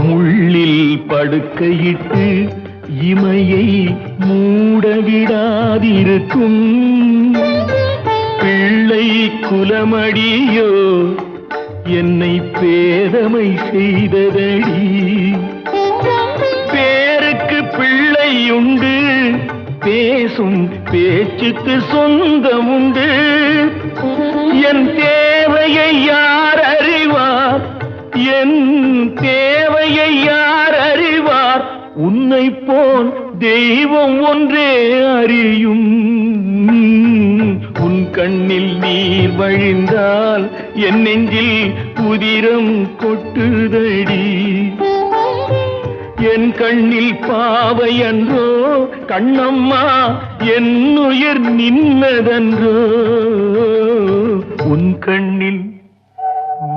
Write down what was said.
முள்ளில் படுக்கையிட்டு இமையை மூடவிடாதிருக்கும் பிள்ளை குலமடியோ என்னை பேதமை செய்ததடி. பேருக்கு பிள்ளை உண்டு, பேசும் பேச்சுக்கு சொந்தம் உண்டு. என் தேவையை யார் அறிவார், என் தேவையை யார் அறிவார்? உன்னை போல் தெய்வம் ஒன்றே அறியும். உன் கண்ணில் நீர் வழிந்தால் என் நெஞ்சில் உதிரம் கொட்டுதடி. என் கண்ணில் பாவை அன்றோ கண்ணம்மா, என் உயிர் நின்னதன்றோ. உன் கண்ணில்